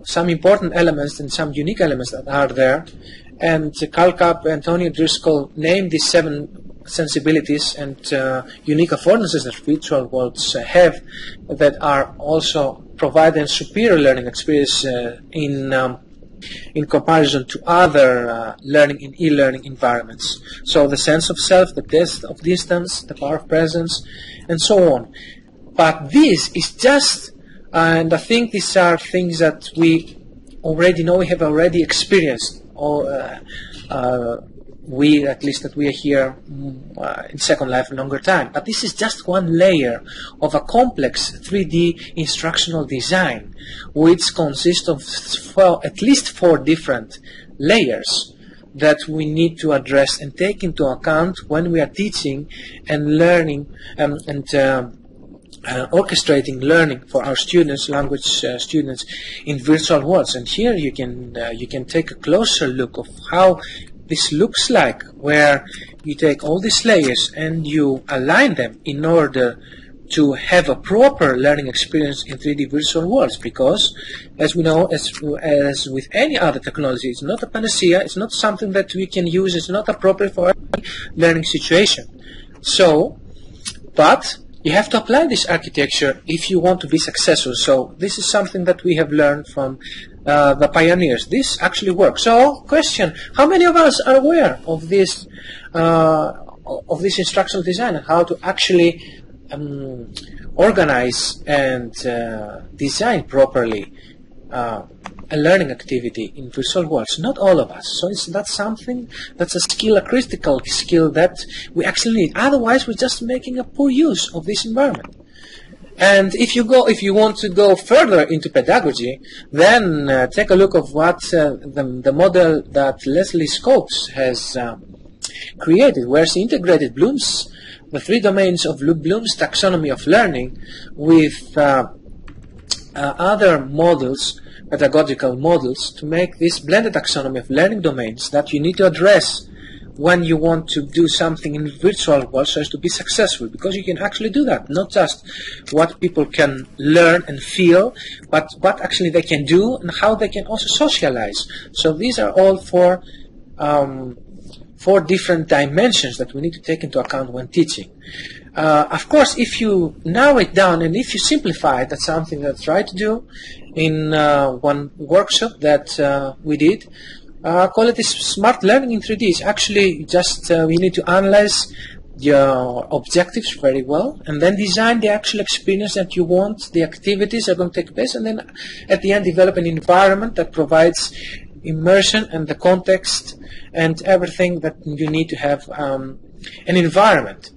some important elements and some unique elements that are there. And Carl Kapp and Tony Driscoll named these 7 sensibilities and unique affordances that virtual worlds have that are also providing superior learning experience in comparison to other learning in e-learning environments. So the sense of self, the test of distance, the power of presence, and so on. But this is just, and I think these are things that we already know, we have already experienced, or we, at least that we are here in Second Life a longer time. But this is just one layer of a complex 3D instructional design, which consists of at least 4 different layers that we need to address and take into account when we are teaching and learning orchestrating learning for our students, language students, in virtual worlds. And here you can take a closer look of how this looks like, where you take all these layers and you align them in order to have a proper learning experience in 3D virtual worlds. Because, as we know, as with any other technology, it's not a panacea, it's not something that we can use, it's not appropriate for any learning situation. So, but you have to apply this architecture if you want to be successful. So this is something that we have learned from the pioneers. This actually works. So, question: how many of us are aware of this instructional design and how to actually organize and design properly a learning activity in virtual worlds? Not all of us. So that's something, that's a skill, a critical skill that we actually need. Otherwise, we're just making a poor use of this environment. And if you want to go further into pedagogy, then take a look of what the model that Leslie Scopes has created, where she integrated the 3 domains of Bloom's taxonomy of learning with other models, pedagogical models, to make this blended taxonomy of learning domains that you need to address when you want to do something in virtual world so as to be successful. Because you can actually do that, not just what people can learn and feel, but what actually they can do and how they can also socialize. So these are all 4 different dimensions that we need to take into account when teaching. Of course, if you narrow it down and if you simplify it, that's something that I tried to do in one workshop that we did. Call it smart learning in 3D. It's actually just we need to analyze your objectives very well and then design the actual experience that you want, the activities that are going to take place, and then at the end develop an environment that provides immersion and the context and everything that you need to have an environment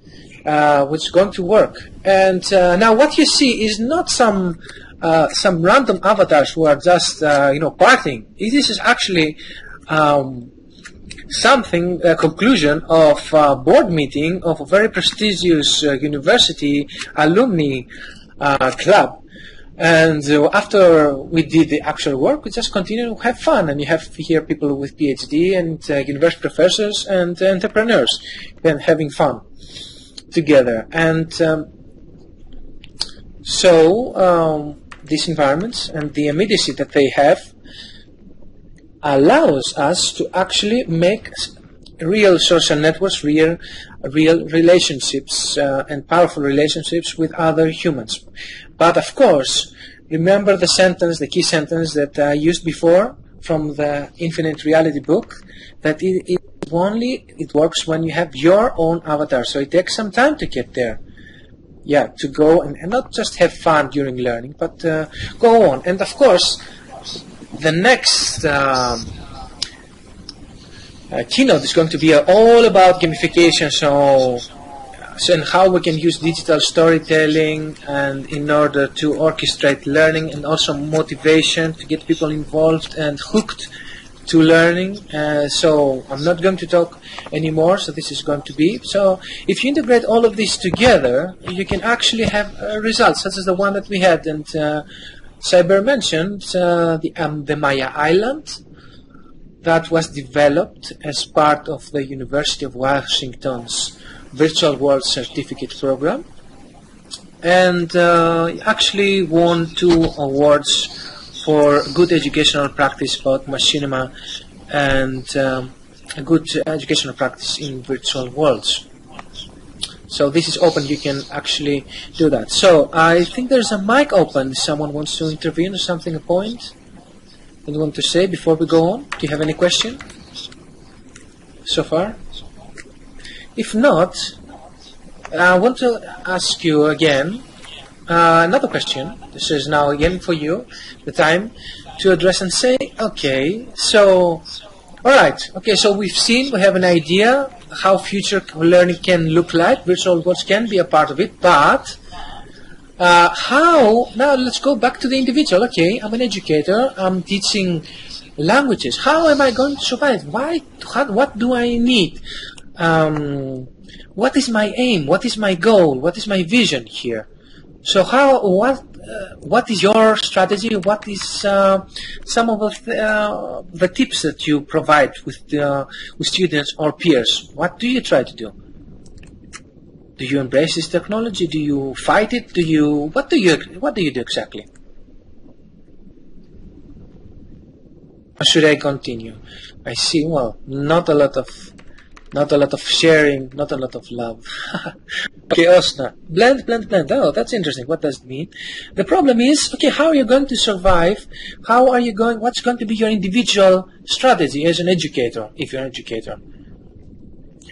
which is going to work. And now what you see is not some random avatars who are just partying. This is actually something, a conclusion of a board meeting of a very prestigious university alumni club. And after we did the actual work, we just continue to have fun. And you have here people with PhD and university professors and entrepreneurs and having fun together. And so these environments and the immediacy that they have allows us to actually make real social networks, real relationships and powerful relationships with other humans. But of course, remember the sentence, the key sentence that I used before from the Infinite Reality book, that it works when you have your own avatar. So it takes some time to get there. Yeah, to go and not just have fun during learning, but go on. And of course, the next keynote is going to be all about gamification, so and how we can use digital storytelling and in order to orchestrate learning and also motivation to get people involved and hooked to learning. So I'm not going to talk anymore, so this is going to be. So if you integrate all of this together, you can actually have results such as the one that we had. And Cyber mentioned the Maya Island that was developed as part of the University of Washington's Virtual World Certificate Program, and actually won 2 awards for good educational practice about machinima and a good educational practice in virtual worlds. So this is open, you can actually do that. So I think there's a mic open. Someone wants to intervene or something, a point you want to say before we go on? Do you have any question so far? If not, I want to ask you again another question. This is now again for you, the time to address and say, okay, so, alright, okay, so we have an idea how future learning can look like. Virtual worlds can be a part of it, but how, now let's go back to the individual. Okay, I'm an educator, I'm teaching languages. How am I going to survive? What do I need? What is my aim? What is my goal? What is my vision here? So what is your strategy? What is some of the tips that you provide with students or peers? What do you try to do? Do you embrace this technology? Do you fight it? What do you do exactly? Or should I continue? I see. Well, not a lot of sharing, not a lot of love. Okay, Osna. Blend. Oh, that's interesting. What does it mean? The problem is, okay, how are you going to survive? What's going to be your individual strategy as an educator, if you're an educator?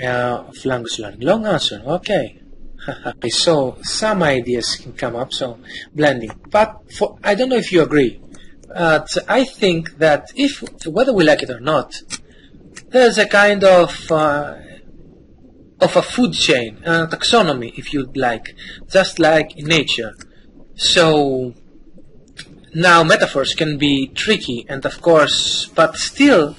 Of language learning. Long answer. Okay. Okay, so some ideas can come up. So blending, but I don't know if you agree. I think that whether we like it or not, there's a kind of a food chain, a taxonomy, if you'd like, just like in nature. So now metaphors can be tricky, and of course, but still.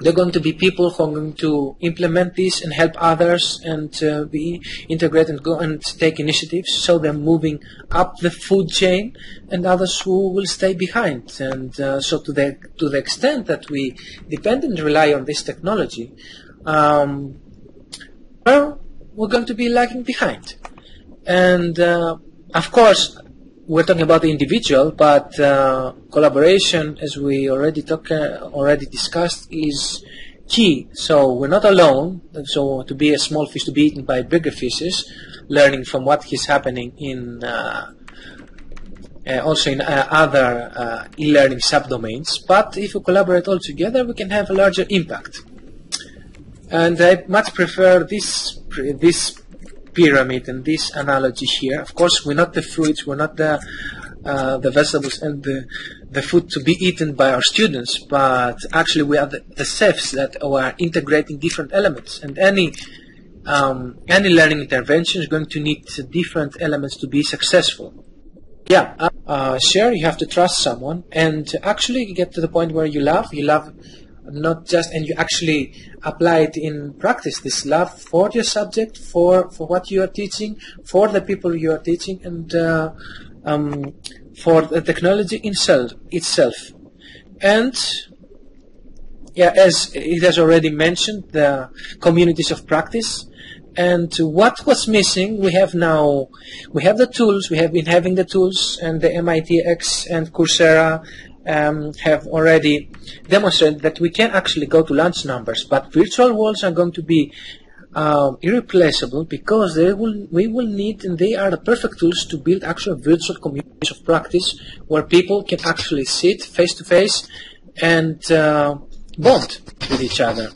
There are going to be people who are going to implement this and help others and be integrated and go and take initiatives. So they're moving up the food chain, and others who will stay behind. And so to the extent that we depend and rely on this technology, well, we're going to be lagging behind. And of course, we're talking about the individual, but collaboration, as we already discussed, is key. So we're not alone. So to be a small fish to be eaten by bigger fishes, learning from what is happening in also in other e-learning subdomains. But if we collaborate all together, we can have a larger impact. And I much prefer this pyramid and this analogy here. Of course, we're not the fruits, we're not the vegetables and the food to be eaten by our students, but actually we are the chefs that are integrating different elements. And any learning intervention is going to need different elements to be successful. Yeah, sure, you have to trust someone and actually get to the point where you love not just, and you actually apply it in practice, this love for your subject, for what you are teaching, for the people you are teaching, and for the technology itself. And yeah, as it has already mentioned, the communities of practice. And what was missing, we have the tools, we have been having the tools, and the MITx and Coursera have already demonstrated that we can actually go to large numbers, but virtual worlds are going to be irreplaceable because we will need, and they are the perfect tools to build actual virtual communities of practice where people can actually sit face to face and bond with each other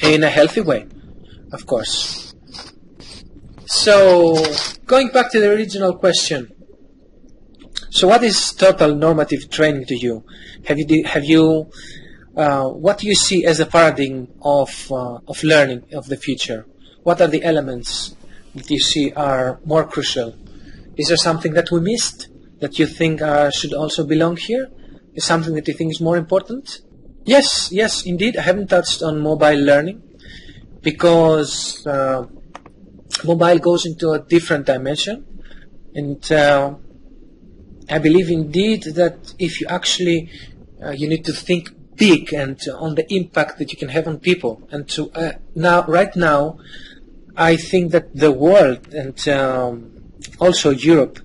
in a healthy way, of course. So, going back to the original question. So what is total normative training to you? What do you see as a paradigm of learning of the future? What are the elements that you see are more crucial? Is there something that we missed that you think should also belong here? Is something that you think is more important? Yes, indeed. I haven't touched on mobile learning because mobile goes into a different dimension, and I believe indeed that if you actually you need to think big and on the impact that you can have on people. And to right now, I think that the world and also Europe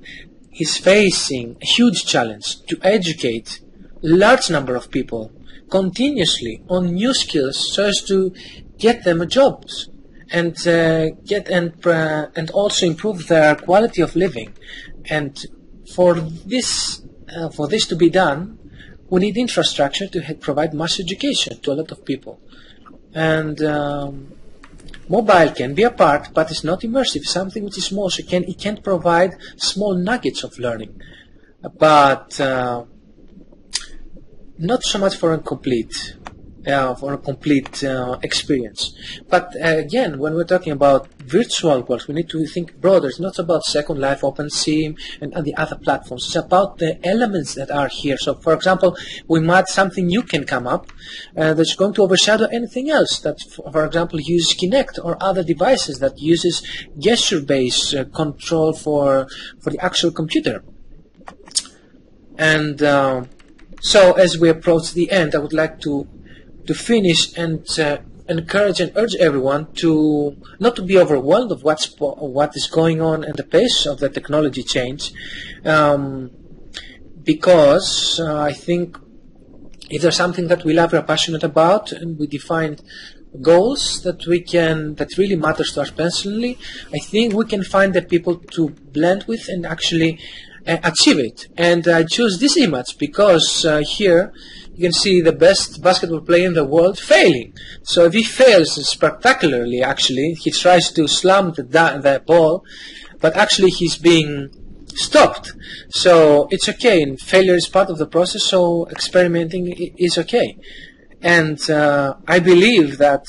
is facing a huge challenge to educate a large number of people continuously on new skills so as to get them jobs and and also improve their quality of living. And for this to be done, we need infrastructure to provide mass education to a lot of people. And mobile can be a part, but it's not immersive. Something which is small, so it can provide small nuggets of learning, but not so much for a complete experience. But again, when we're talking about virtual worlds, we need to think broader. It's not about Second Life, OpenSim, and the other platforms. It's about the elements that are here. So, for example, we might something new can come up that's going to overshadow anything else. That, for example, uses Kinect or other devices that uses gesture-based control for the actual computer. And so, as we approach the end, I would like to finish and encourage and urge everyone to not to be overwhelmed of what is going on and the pace of the technology change, because I think if there's something that we love, we're passionate about, and we define goals that really matters to us personally, I think we can find the people to blend with and actually achieve it. And I choose this image because here you can see the best basketball player in the world failing. So if he fails spectacularly, actually, he tries to slam the ball, but actually he's being stopped. So it's okay, and failure is part of the process, so experimenting is okay. And I believe that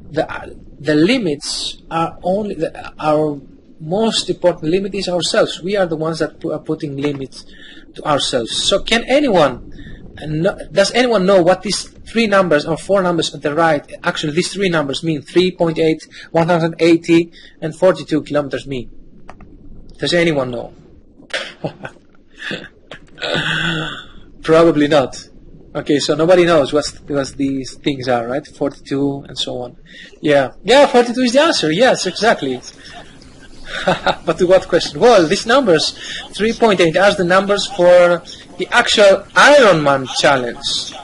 the limits are only our most important limit is ourselves. We are the ones that are putting limits to ourselves. So does anyone know what these three numbers or four numbers at the right, actually these three numbers mean? 3.8, 180 and 42 kilometers mean? Does anyone know? Probably not. Okay, so nobody knows what these things are, right? 42 and so on. Yeah, 42 is the answer. Yes, exactly. But to what question? Well, these numbers, 3.8, are the numbers for the actual Ironman challenge.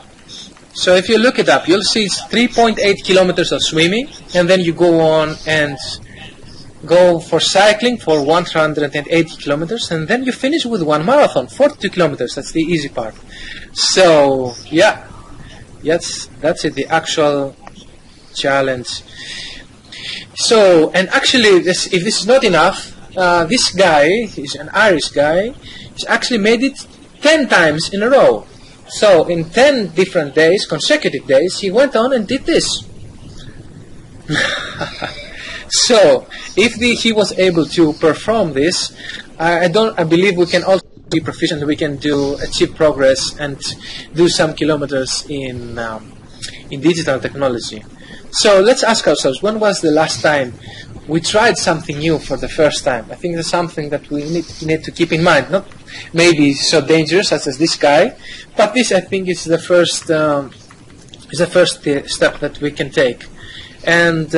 So if you look it up, you'll see it's 3.8 kilometers of swimming, and then you go on and go for cycling for 180 kilometers, and then you finish with one marathon, 42 kilometers. That's the easy part. So, yeah, yes, that's it, the actual challenge. So, and actually, if this is not enough, this guy, he's an Irish guy, he's actually made it 10 times in a row. So, in 10 different days, consecutive days, he went on and did this. So, if he was able to perform this, I believe we can also be proficient. We can achieve progress and do some kilometers in digital technology. So let's ask ourselves, when was the last time we tried something new for the first time? I think that's something that we need to keep in mind. Not maybe so dangerous as this guy, but this I think is the first step that we can take. And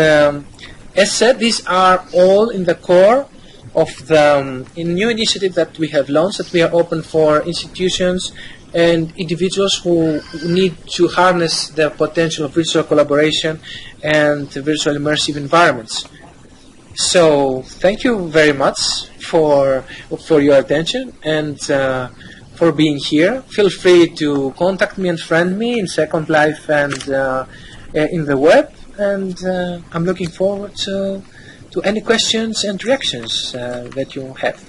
as said, these are all in the core of the new initiative that we have launched, that we are open for institutions and individuals who need to harness the potential of virtual collaboration and virtual immersive environments. So thank you very much for your attention and for being here. Feel free to contact me and friend me in Second Life and in the web. And I'm looking forward to any questions and reactions that you have.